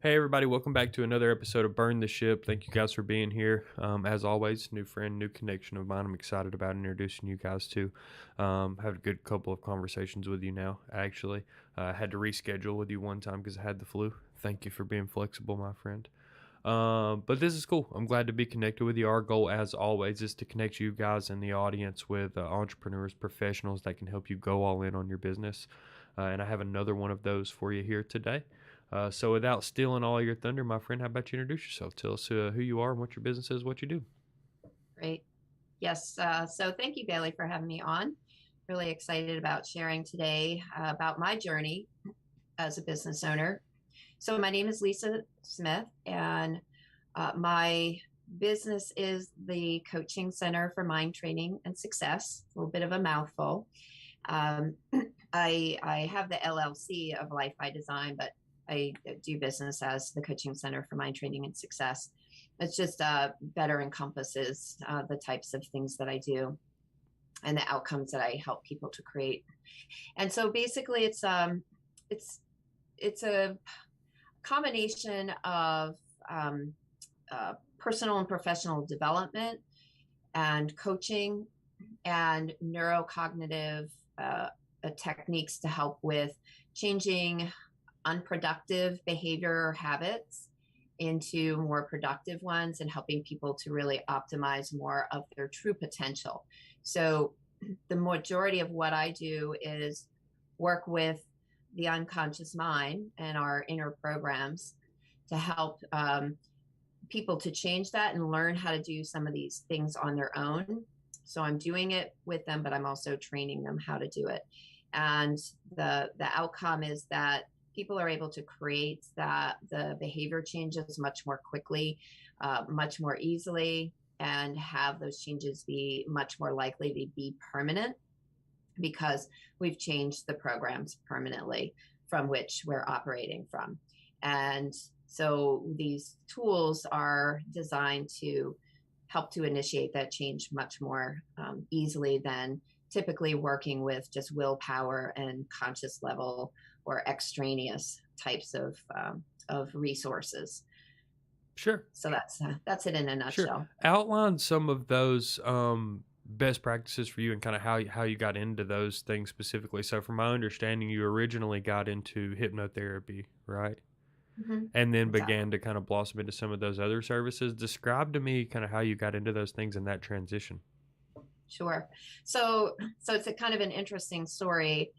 Hey, everybody, welcome back to another episode of Burn the Ship. Thank you guys for being here. As always, new friend, new connection of mine. I'm excited about introducing you guys to. Had a good couple of conversations with you now, actually. I had to reschedule with you one time because I had the flu. Thank you for being flexible, my friend. But this is cool. I'm glad to be connected with you. Our goal, as always, is to connect you guys in the audience with entrepreneurs, professionals that can help you go all in on your business. And I have another one of those for you here today. So without stealing all your thunder, my friend, how about you introduce yourself? Tell us who you are and what your business is, what you do. Great. Yes. So thank you, Bailey, for having me on. Really excited about sharing today about my journey as a business owner. So my name is Lisa Smith, and my business is the Coaching Center for Mind Training and Success. A little bit of a mouthful. Um, I have the LLC of Life by Design, but I do business as the Coaching Center for Mind Training and Success. It's just better encompasses the types of things that I do and the outcomes that I help people to create. And so basically, it's it's a combination of um, personal and professional development and coaching and neurocognitive techniques to help with changing unproductive behavior habits into more productive ones and helping people to really optimize more of their true potential. So, the majority of what I do is work with the unconscious mind and our inner programs to help people to change that and learn how to do some of these things on their own. So I'm doing it with them, but I'm also training them how to do it. And the outcome is that people are able to create that the behavior changes much more quickly, much more easily, and have those changes be much more likely to be permanent because we've changed the programs permanently from which we're operating from. And so these tools are designed to help to initiate that change much more easily than typically working with just willpower and conscious level or extraneous types of resources. Sure, So that's it in a sure. nutshell. Outline some of those best practices for you and kind of how you got into those things specifically. So, from my understanding, you originally got into hypnotherapy, right? Mm-hmm. And then Exactly. began to kind of blossom into some of those other services. Describe to me kind of how you got into those things and that transition. Sure. So it's a kind of an interesting story.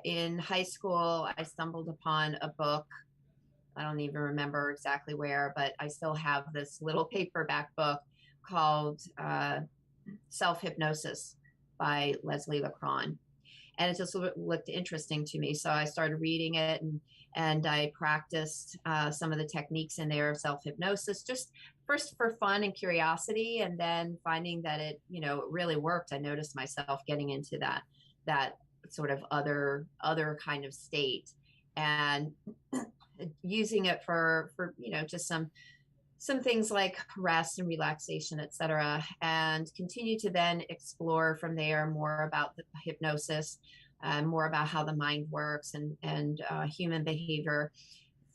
In high school, I stumbled upon a book. I don't even remember exactly where, but I still have this little paperback book called Self Hypnosis by Leslie LeCron, and it just looked interesting to me. So I started reading it, and I practiced some of the techniques in there of self hypnosis, just first for fun and curiosity, and then finding that it really worked. I noticed myself getting into that sort of other kind of state, and using it for just some things like rest and relaxation, etc., and continue to then explore from there more about the hypnosis, more about how the mind works and human behavior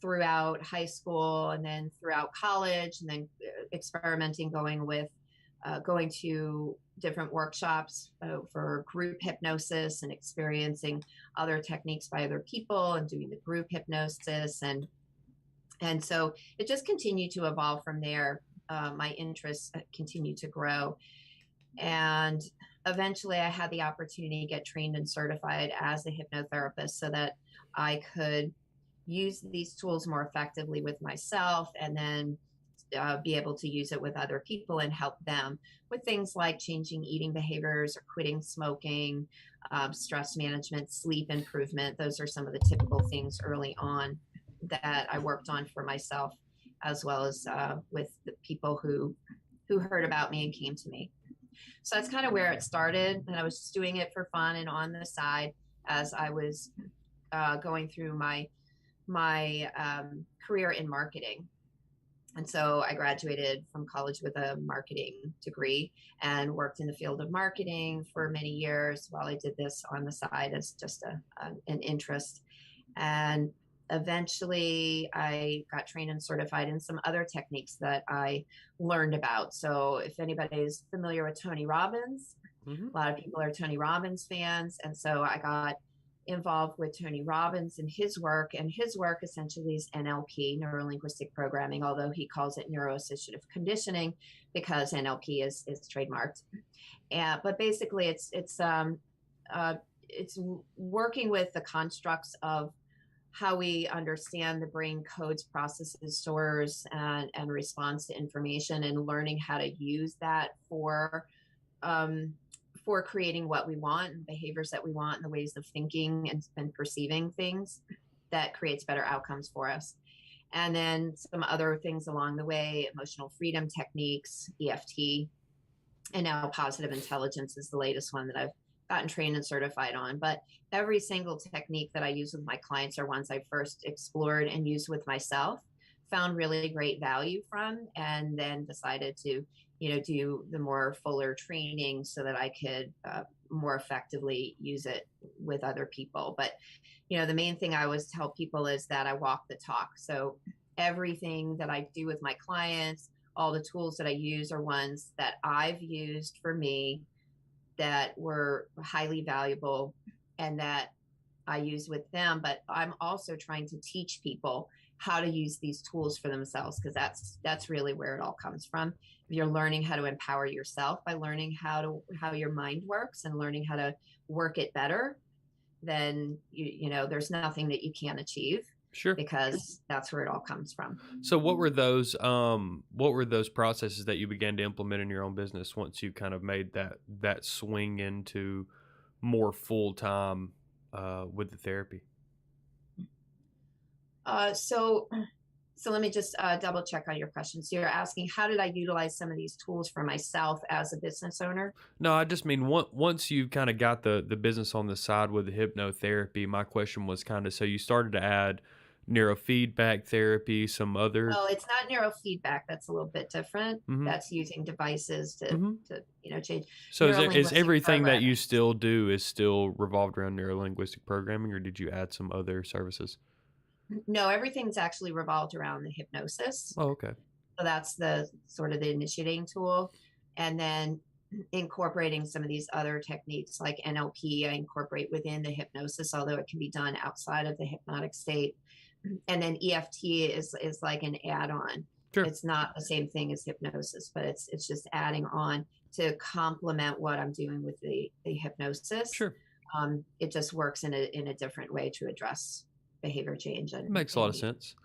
throughout high school and then throughout college, and then experimenting going to different workshops for group hypnosis and experiencing other techniques by other people and doing the group hypnosis and so it just continued to evolve from there. My interests continued to grow. And eventually, I had the opportunity to get trained and certified as a hypnotherapist so that I could use these tools more effectively with myself and then be able to use it with other people and help them with things like changing eating behaviors or quitting smoking, stress management, sleep improvement. Those are some of the typical things early on that I worked on for myself, as well as with the people who heard about me and came to me. So that's kind of where it started, and I was just doing it for fun and on the side as I was going through my career in marketing. And so I graduated from college with a marketing degree and worked in the field of marketing for many years while I did this on the side as just an interest. And Eventually, I got trained and certified in some other techniques that I learned about. So, if anybody is familiar with Tony Robbins, Hmm. a lot of people are Tony Robbins fans. And so I got involved with Tony Robbins and his work. And his work essentially is NLP, neuro linguistic programming, although he calls it neuro associative conditioning because NLP is trademarked. But basically, uh, it's working with the constructs of how we understand the brain codes, processes, stores, and responds to information, and learning how to use that um, for creating what we want and behaviors that we want and the ways of thinking and perceiving things that creates better outcomes for us. And then some other things along the way, emotional freedom techniques, EFT, and now positive intelligence is the latest one that I've gotten trained and certified on. But every single technique that I use with my clients are ones I first explored and used with myself, found really great value from, and then decided to, do the more fuller training so that I could more effectively use it with other people. But, the main thing I always tell people is that I walk the talk. So everything that I do with my clients, all the tools that I use are ones that I've used for me that were highly valuable and that I use with them. But I'm also trying to teach people how to use these tools for themselves, because that's really where it all comes from. You're learning how to empower yourself by learning how your mind works and learning how to work it better. Then there's nothing that you can't achieve, Sure. because that's where it all comes from. So what were those processes that you began to implement in your own business once you kind of made that swing into more full time with the therapy? So let me just double check on your question. So you're asking, how did I utilize some of these tools for myself as a business owner? No, I just mean once you kind of got the business on the side with the hypnotherapy, my question was kind of, so you started to add neurofeedback therapy, some other. Well, it's not neurofeedback. That's a little bit different. Hmm. That's using devices to Hmm. change So is neurolinguistic everything that you programming. still do is still revolved around neurolinguistic programming, or did you add some other services? No, everything's actually revolved around the hypnosis. Oh, okay. So that's the sort of the initiating tool. And then incorporating some of these other techniques like NLP, I incorporate within the hypnosis, although it can be done outside of the hypnotic state. And then EFT is like an add-on. Sure. It's not the same thing as hypnosis, but it's just adding on to complement what I'm doing with the hypnosis. Sure. It just works in a different way to address behavior change That and, makes a lot and of need. sense.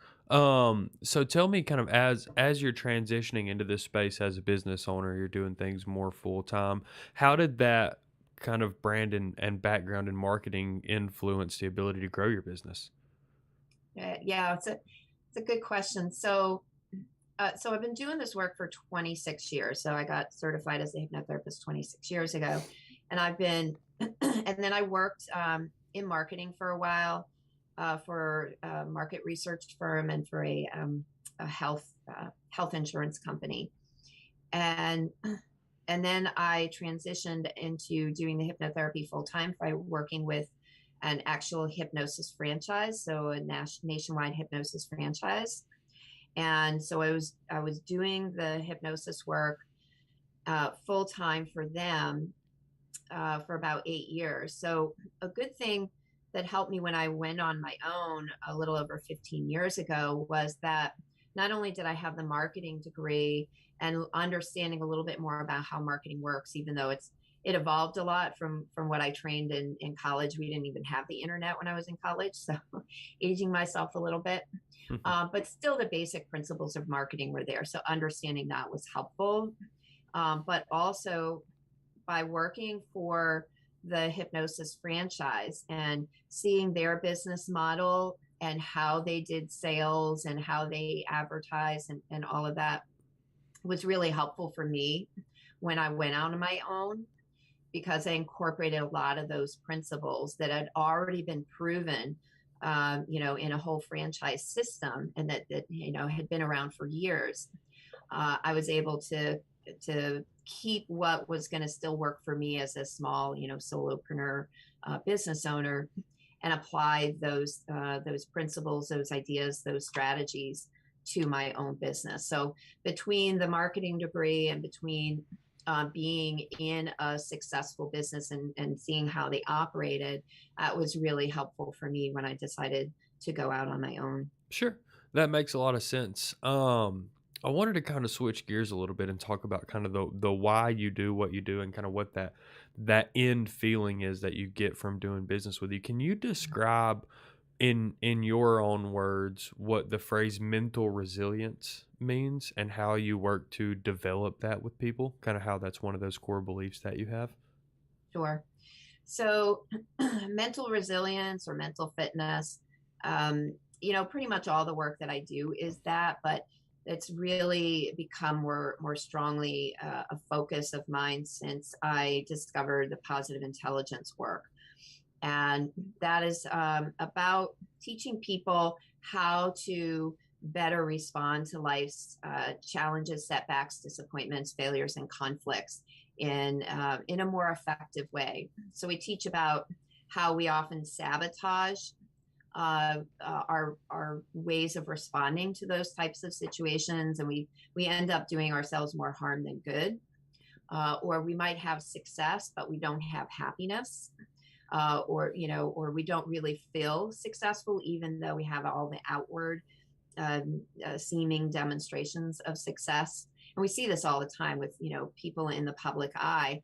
So tell me kind of as you're transitioning into this space as a business owner, you're doing things more full time. How did that kind of brand and background in marketing influence the ability to grow your business? Yeah, it's a good question. So I've been doing this work for 26 years. So I got certified as a hypnotherapist 26 years ago, and and then I worked in marketing for a while, for a market research firm and for a health insurance company, and and then I transitioned into doing the hypnotherapy full time by working with an actual hypnosis franchise, so a nationwide hypnosis franchise. And so I was doing the hypnosis work full time for them for about 8 years. So a good thing that helped me when I went on my own a little over 15 years ago was that not only did I have the marketing degree and understanding a little bit more about how marketing works, even though it evolved a lot from what I trained in college. We didn't even have the internet when I was in college, so aging myself a little bit. But still, the basic principles of marketing were there. So understanding that was helpful. But also by working for the hypnosis franchise and seeing their business model and how they did sales and how they advertise and all of that was really helpful for me when I went out on my own, because I incorporated a lot of those principles that had already been proven, in a whole franchise system, and that had been around for years. I was able to keep what was going to still work for me as a small, solopreneur business owner, and apply those principles, those ideas, those strategies to my own business. So between the marketing degree and between being in a successful business and seeing how they operated, was really helpful for me when I decided to go out on my own. Sure. That makes a lot of sense. I wanted to kind of switch gears a little bit and talk about kind of the why you do what you do and kind of what that end feeling is that you get from doing business with you. Can you describe in your own words what the phrase mental resilience means and how you work to develop that with people? Kind of how that's one of those core beliefs that you have? Sure. So, mental resilience or mental fitness, pretty much all the work that I do is that, but it's really become more strongly a focus of mine since I discovered the positive intelligence work, and that is about teaching people how to better respond to life's challenges, setbacks, disappointments, failures, and conflicts in a more effective way. So we teach about how we often sabotage our ways of responding to those types of situations, and we end up doing ourselves more harm than good. Or we might have success, but we don't have happiness, or we don't really feel successful, even though we have all the outward seeming demonstrations of success. And we see this all the time with people in the public eye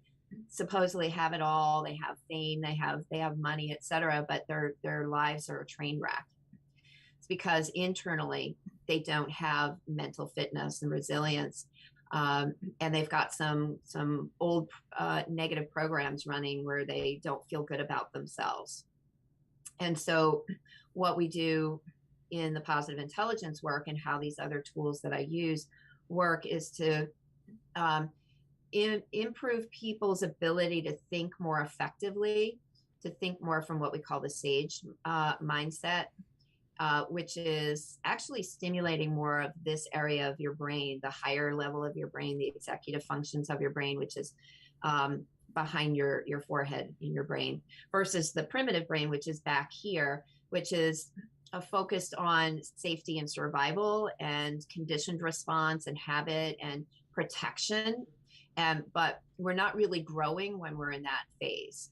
supposedly have it all. They have fame, they have money, etc., but their lives are a train wreck. It's because internally they don't have mental fitness and resilience, and they've got some old negative programs running where they don't feel good about themselves. And so, what we do in the positive intelligence work and how these other tools that I use work is to um, improve people's ability to think more effectively, to think more from what we call the SAGE mindset, which is actually stimulating more of this area of your brain, the higher level of your brain, the executive functions of your brain, which is behind your forehead in your brain, versus the primitive brain, which is back here, which is focused on safety and survival and conditioned response and habit and protection. But we're not really growing when we're in that phase.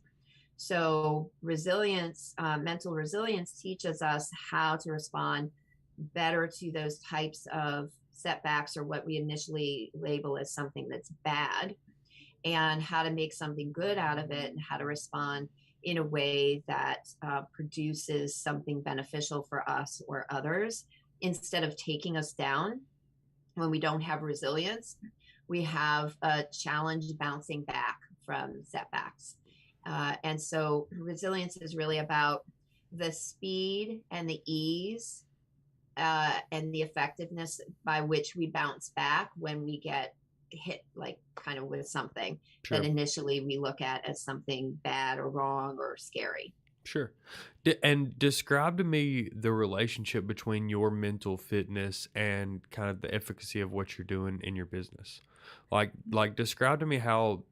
So resilience, mental resilience teaches us how to respond better to those types of setbacks or what we initially label as something that's bad, and how to make something good out of it and how to respond in a way that produces something beneficial for us or others instead of taking us down. When we don't have resilience, we have a challenge bouncing back from setbacks. And so resilience is really about the speed and the ease and the effectiveness by which we bounce back when we get hit, like kind of with something that Sure. initially we look at as something bad or wrong or scary. Sure. And describe to me the relationship between your mental fitness and kind of the efficacy of what you're doing in your business. Like describe to me how,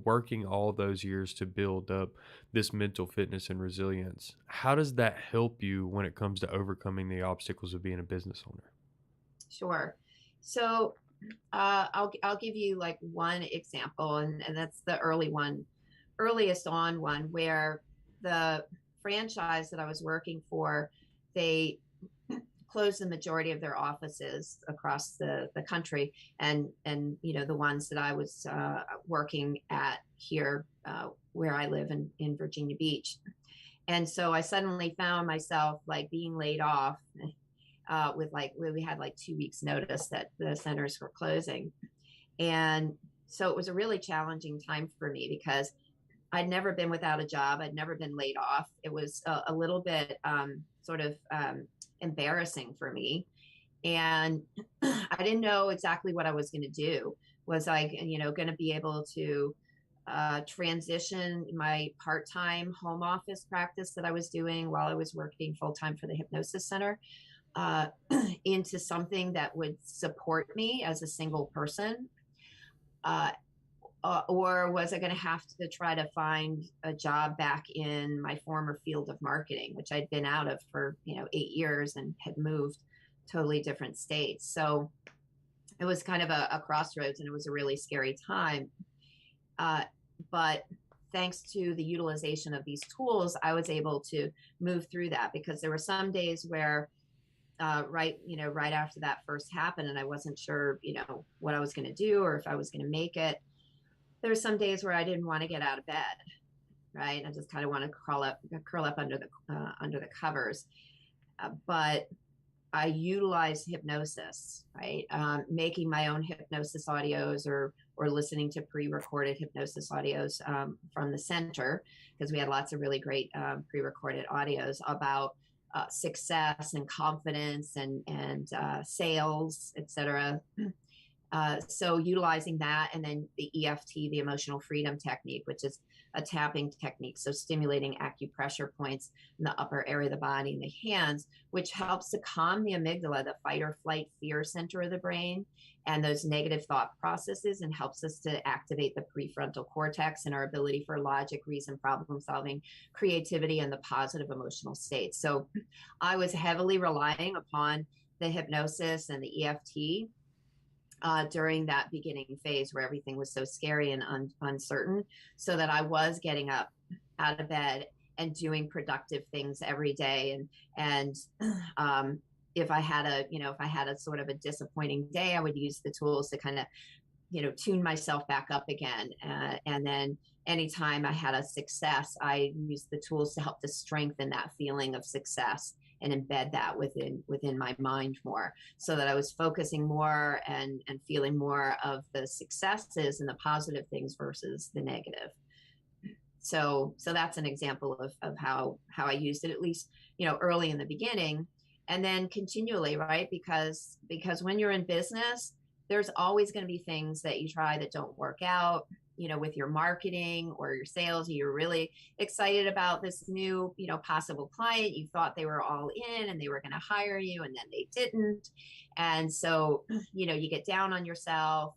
working all those years to build up this mental fitness and resilience, how does that help you when it comes to overcoming the obstacles of being a business owner? Sure. So I'll give you like one example, and that's the earliest on one, where the franchise that I was working for, they closed the majority of their offices across the country, and the ones that I was working at here where I live in Virginia Beach. And so I suddenly found myself like being laid off with like we had like 2 weeks notice that the centers were closing. And so it was a really challenging time for me because I'd never been without a job. I'd never been laid off. It was a little bit sort of embarrassing for me. And I didn't know exactly what I was going to do. Was I, going to be able to transition my part-time home office practice that I was doing while I was working full-time for the Hypnosis Center uh, into something that would support me as a single person? Uh, or was I going to have to try to find a job back in my former field of marketing, which I'd been out of for 8 years and had moved totally different states. So it was kind of a crossroads, and it was a really scary time. But thanks to the utilization of these tools, I was able to move through that, because there were some days where right after that first happened, and I wasn't sure, what I was going to do or if I was going to make it. There were some days where I didn't want to get out of bed, right? I just kind of want to curl up under the covers. But I utilize hypnosis, right? Making my own hypnosis audios, or listening to pre-recorded hypnosis audios from the center, because we had lots of really great pre-recorded audios about success and confidence and sales, etc. So utilizing that, and then the EFT, the emotional freedom technique, which is a tapping technique. So stimulating acupressure points in the upper area of the body and the hands, which helps to calm the amygdala, the fight or flight fear center of the brain, and those negative thought processes, and helps us to activate the prefrontal cortex and our ability for logic, reason, problem solving, creativity, and the positive emotional state. So I was heavily relying upon the hypnosis and the EFT during that beginning phase where everything was so scary and uncertain, so that I was getting up out of bed and doing productive things every day. And if I had a sort of a disappointing day, I would use the tools to kind of, tune myself back up again. And then anytime I had a success, I used the tools to help to strengthen that feeling of success and embed that within my mind more, so that I was focusing more and feeling more of the successes and the positive things versus the negative. So that's an example of how I used it, at least, early in the beginning, and then continually, right? Because when you're in business, there's always going to be things that you try that don't work out, with your marketing or your sales. You're really excited about this new, possible client. You thought they were all in and they were going to hire you, and then they didn't. And so, you get down on yourself.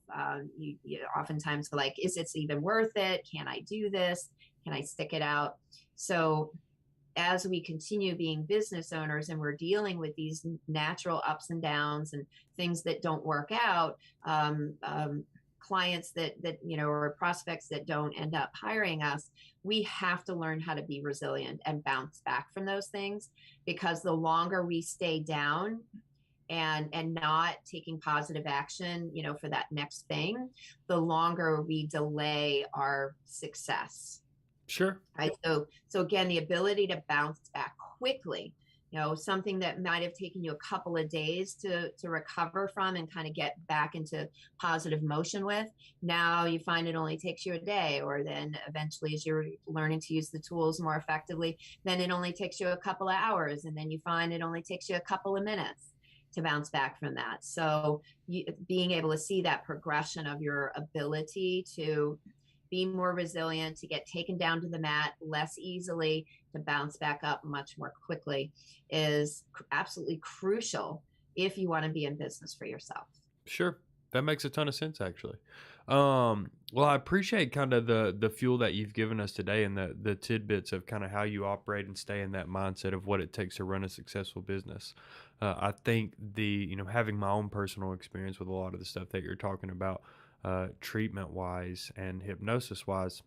You oftentimes like, is it even worth it? Can I do this? Can I stick it out? So as we continue being business owners and we're dealing with these natural ups and downs and things that don't work out, clients that or prospects that don't end up hiring us, we have to learn how to be resilient and bounce back from those things, because the longer we stay down and not taking positive action, for that next thing, the longer we delay our success. Sure. Right. So again, the ability to bounce back quickly, something that might have taken you a couple of days to recover from and kind of get back into positive motion with. Now you find it only takes you a day, or then eventually, as you're learning to use the tools more effectively, then it only takes you a couple of hours. And then you find it only takes you a couple of minutes to bounce back from that. So being able to see that progression of your ability to be more resilient, to get taken down to the mat less easily, to bounce back up much more quickly, is absolutely crucial if you want to be in business for yourself. Sure. That makes a ton of sense, actually. Well, I appreciate kind of the fuel that you've given us today, and the tidbits of kind of how you operate and stay in that mindset of what it takes to run a successful business. I think having my own personal experience with a lot of the stuff that you're talking about, treatment wise and hypnosis wise,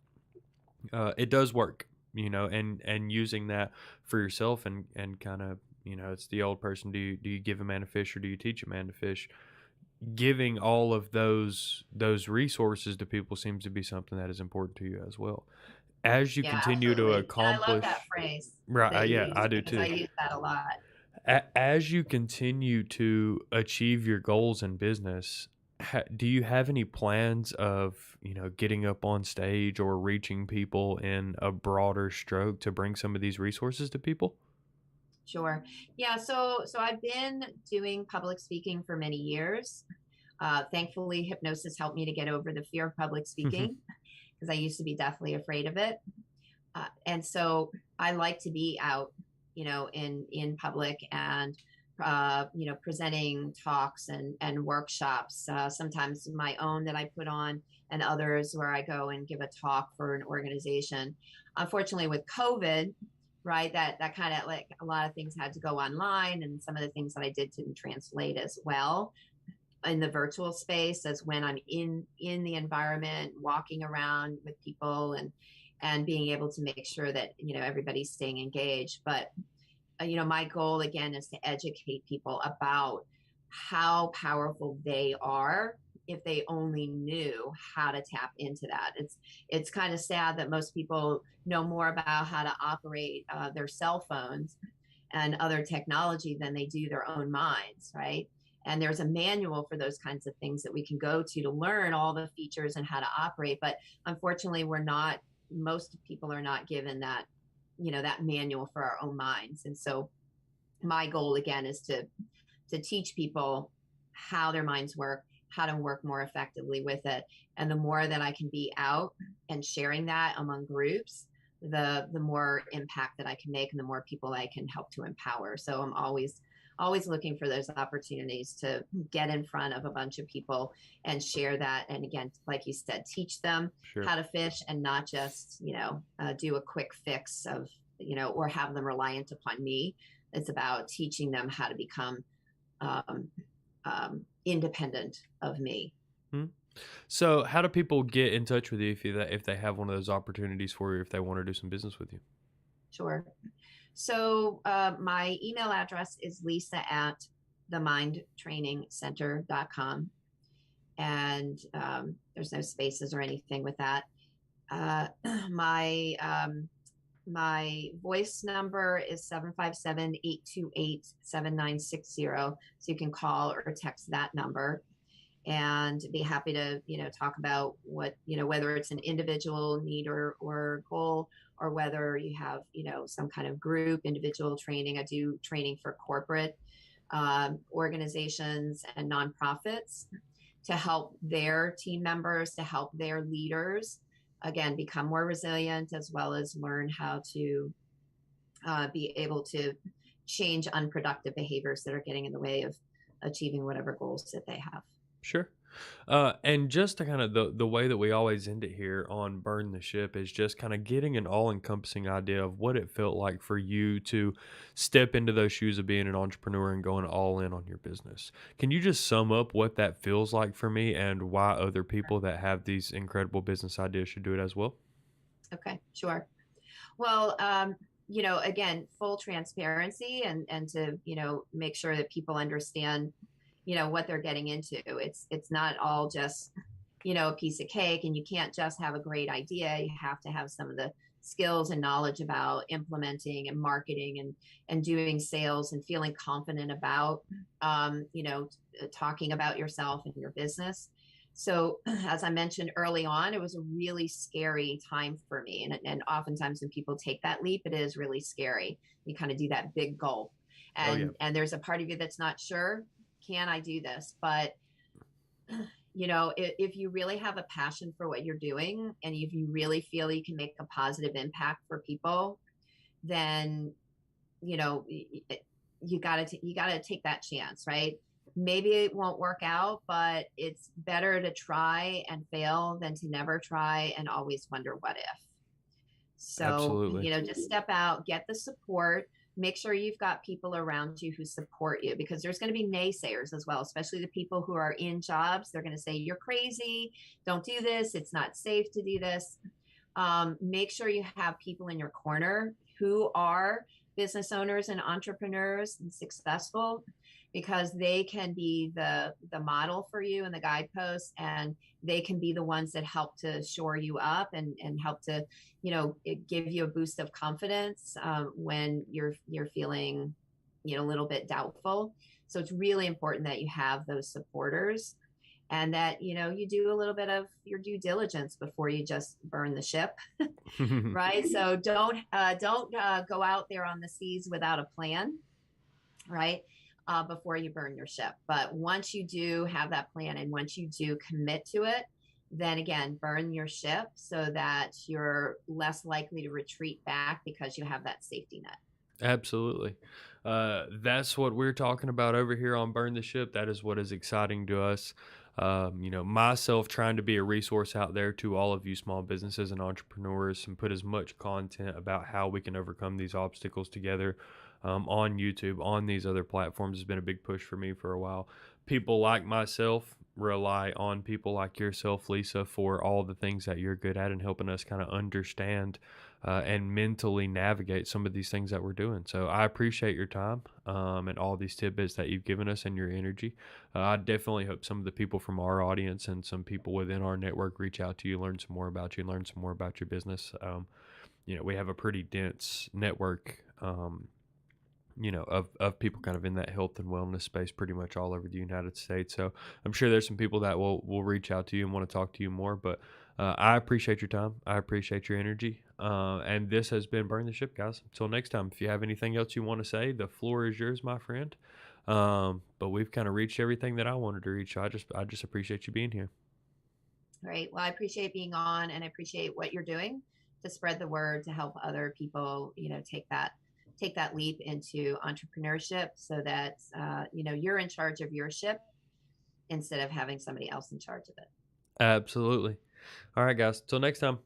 it does work, and using that for yourself, and kind of, it's the old person, do you give a man a fish or do you teach a man to fish? Giving all of those resources to people seems to be something that is important to you as well, as you Yeah, continue to absolutely. And I love accomplish. that phrase Right. that you Yeah, use, I do because I too. use that a lot. As you continue to achieve your goals in business, do you have any plans of, getting up on stage or reaching people in a broader stroke to bring some of these resources to people? Sure. Yeah. So I've been doing public speaking for many years. Thankfully, hypnosis helped me to get over the fear of public speaking, because I used to be deathly afraid of it. And so I like to be out, in public, and presenting talks and workshops, sometimes my own that I put on, and others where I go and give a talk for an organization. Unfortunately, with COVID, right, that kind of like a lot of things had to go online, and some of the things that I did didn't translate as well in the virtual space as when I'm in the environment, walking around with people and being able to make sure that everybody's staying engaged. But my goal again is to educate people about how powerful they are if they only knew how to tap into that. It's kind of sad that most people know more about how to operate their cell phones and other technology than they do their own minds, right? And there's a manual for those kinds of things that we can go to learn all the features and how to operate. But unfortunately, most people are not given that manual for our own minds. And so my goal again is to teach people how their minds work, how to work more effectively with it. And the more that I can be out and sharing that among groups, the more impact that I can make and the more people I can help to empower. So I'm always looking for those opportunities to get in front of a bunch of people and share that. And again, like you said, teach them Sure. how to fish and not just, do a quick fix of, or have them reliant upon me. It's about teaching them how to become um, independent of me. Hmm. So, how do people get in touch with you if they have one of those opportunities for you, if they want to do some business with you? Sure. So my email address is lisa at themindtrainingcenter.com. And there's no spaces or anything with that. Uh, my my voice number is 757-828-7960. So you can call or text that number and be happy to, talk about what, whether it's an individual need or goal, or whether you have, some kind of group individual training. I do training for corporate organizations and nonprofits to help their team members, to help their leaders, again, become more resilient, as well as learn how to be able to change unproductive behaviors that are getting in the way of achieving whatever goals that they have. Sure. And just to kind of the way that we always end it here on Burn the Ship is just kind of getting an all encompassing idea of what it felt like for you to step into those shoes of being an entrepreneur and going all in on your business. Can you just sum up what that feels like for me and why other people that have these incredible business ideas should do it as well? Okay, sure. Well, again, full transparency and to, make sure that people understand, what they're getting into. It's not all just, a piece of cake, and you can't just have a great idea. You have to have some of the skills and knowledge about implementing and marketing and doing sales and feeling confident about, talking about yourself and your business. So, as I mentioned early on, it was a really scary time for me. And oftentimes when people take that leap, it is really scary. You kind of do that big gulp. Oh yeah. And there's a part of you that's not sure, can I do this? But, if you really have a passion for what you're doing and if you really feel you can make a positive impact for people, then, you got to take that chance, right? Maybe it won't work out, but it's better to try and fail than to never try and always wonder what if. So, Absolutely. just step out, get the support, make sure you've got people around you who support you, because there's going to be naysayers as well, especially the people who are in jobs. They're going to say, you're crazy. Don't do this. It's not safe to do this. Make sure you have people in your corner who are business owners and entrepreneurs and successful, because they can be the model for you and the guideposts, and they can be the ones that help to shore you up and help to give you a boost of confidence when you're feeling a little bit doubtful. So it's really important that you have those supporters, and that you do a little bit of your due diligence before you just burn the ship. Right? So don't go out there on the seas without a plan, right? Before you burn your ship. But once you do have that plan and once you do commit to it, then again, burn your ship so that you're less likely to retreat back because you have that safety net. Absolutely. That's what we're talking about over here on Burn the Ship. That is what is exciting to us. Myself trying to be a resource out there to all of you small businesses and entrepreneurs and put as much content about how we can overcome these obstacles together on YouTube, on these other platforms has been a big push for me for a while. People like myself rely on people like yourself, Lisa, for all the things that you're good at and helping us kind of understand and mentally navigate some of these things that we're doing. So I appreciate your time and all these tidbits that you've given us and your energy. I definitely hope some of the people from our audience and some people within our network reach out to you, learn some more about you, learn some more about your business. We have a pretty dense network. Of people kind of in that health and wellness space pretty much all over the United States. So I'm sure there's some people that will reach out to you and want to talk to you more. But I appreciate your time. I appreciate your energy. And this has been Burn the Ship, guys. Until next time, if you have anything else you want to say, the floor is yours, my friend. But we've kind of reached everything that I wanted to reach. So I just appreciate you being here. Great. Well, I appreciate being on, and I appreciate what you're doing to spread the word to help other people, take that leap into entrepreneurship so that you're in charge of your ship instead of having somebody else in charge of it. Absolutely. All right, guys. Till next time.